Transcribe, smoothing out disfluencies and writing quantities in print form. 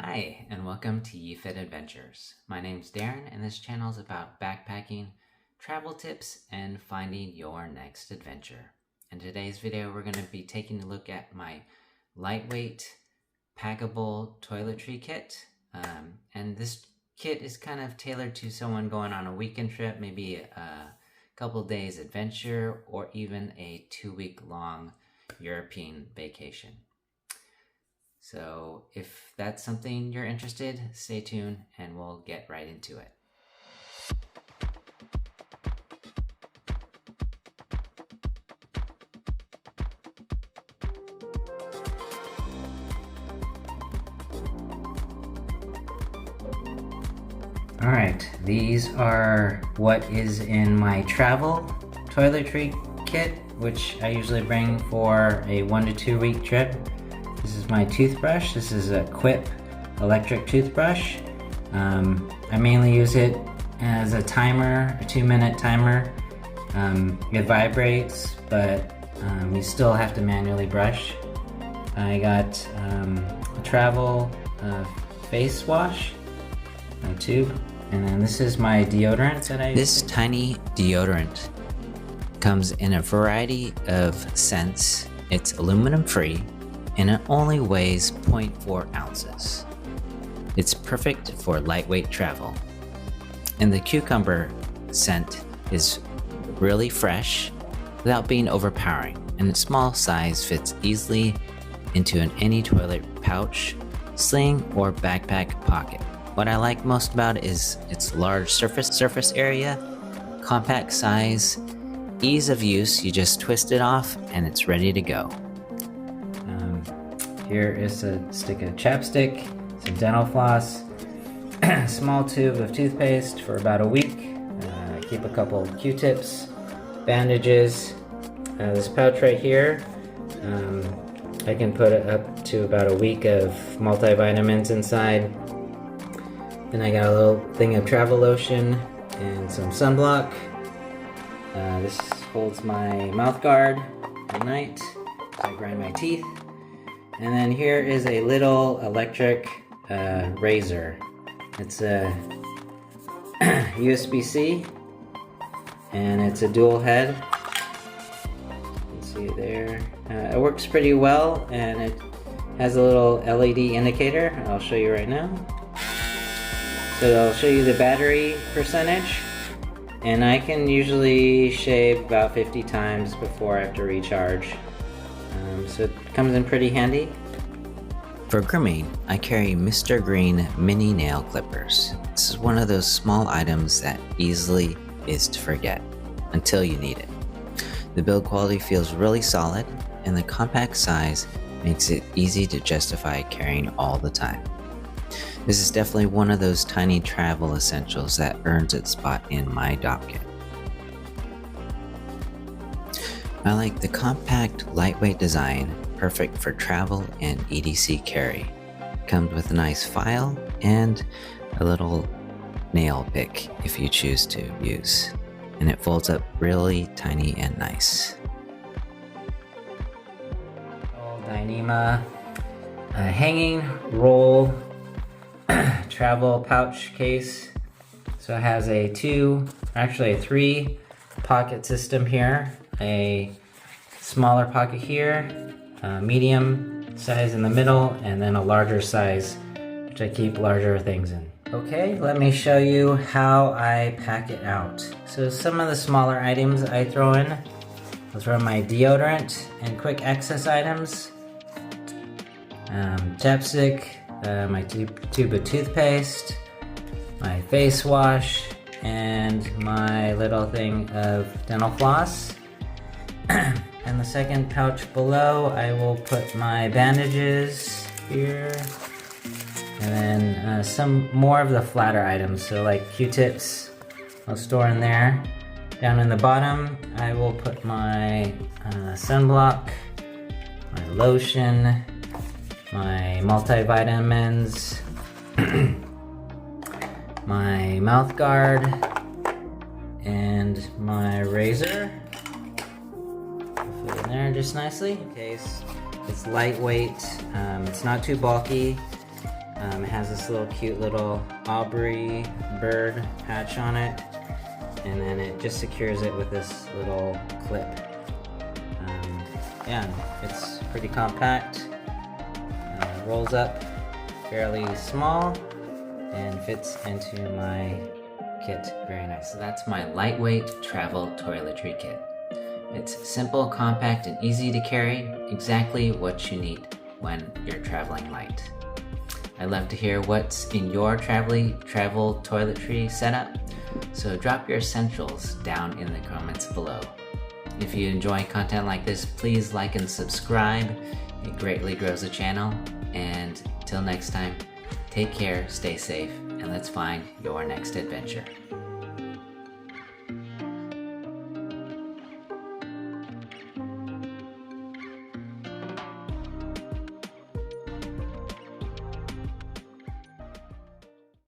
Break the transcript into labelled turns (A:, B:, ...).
A: Hi, and welcome to YeeFit Adventures. My name's Darren, and this channel is about backpacking, travel tips, and finding your next adventure. In today's video, we're going to be taking a look at my lightweight, packable toiletry kit. And this kit is kind of tailored to someone going on a weekend trip, maybe a couple days adventure, or even a 2-week-long European vacation. So if that's something you're interested, stay tuned and we'll get right into it. Alright, these are what is in my travel toiletry kit, which I usually bring for a 1 to 2 week trip. This is my toothbrush. This is a Quip electric toothbrush. I mainly use it as a timer, a 2-minute timer. It vibrates, but you still have to manually brush. I got a travel face wash, my tube, and then this is my deodorant that I use. This TINI deodorant comes in a variety of scents. It's aluminum free, and it only weighs 0.4 ounces. It's perfect for lightweight travel. And the cucumber scent is really fresh without being overpowering, and its small size fits easily into any toilet pouch, sling, or backpack pocket. What I like most about it is its large surface area, compact size, ease of use. You just twist it off and it's ready to go. Here is a stick of chapstick, some dental floss, a small tube of toothpaste for about a week. Keep a couple Q-tips, bandages. This pouch right here, I can put it up to about a week of multivitamins inside. Then I got a little thing of travel lotion and some sunblock. This holds my mouth guard at night as I grind my teeth. And then here is a little electric razor. It's a USB-C, and it's a dual head. You can see it there. It works pretty well, and it has a little LED indicator. I'll show you right now. So I'll show you the battery percentage, and I can usually shave about 50 times before I have to recharge. So it comes in pretty handy. For grooming, I carry MR.GREEN mini nail clippers. This is one of those small items that easily is to forget until you need it. The build quality feels really solid, and the compact size makes it easy to justify carrying all the time. This is definitely one of those tiny travel essentials that earns its spot in my dock kit. I like the compact, lightweight design, perfect for travel and EDC carry. Comes with a nice file and a little nail pick if you choose to use. And it folds up really tiny and nice. Dyneema hanging roll travel pouch case. So it has a 3 pocket system here. A smaller pocket here, medium size in the middle, and then a larger size, which I keep larger things in. Okay, let me show you how I pack it out. So some of the smaller items I throw in, I'll throw my deodorant and quick access items, chapstick, my tube of toothpaste, my face wash, and my little thing of dental floss. And the second pouch below, I will put my bandages here, and then some more of the flatter items, so like Q-tips I'll store in there. Down in the bottom, I will put my sunblock, my lotion, my multivitamins, my mouth guard, and my razor. Fit in there just nicely. In case it's lightweight, it's not too bulky. It has this little cute little Aubrey bird patch on it, and then it just secures it with this little clip. Yeah, it's pretty compact, rolls up fairly small, and fits into my kit very nice. So that's my lightweight travel toiletry kit. It's simple, compact, and easy to carry, exactly what you need when you're traveling light. I'd love to hear what's in your travel toiletry setup, so drop your essentials down in the comments below. If you enjoy content like this, please like and subscribe. It greatly grows the channel. And till next time, take care, stay safe, and let's find your next adventure.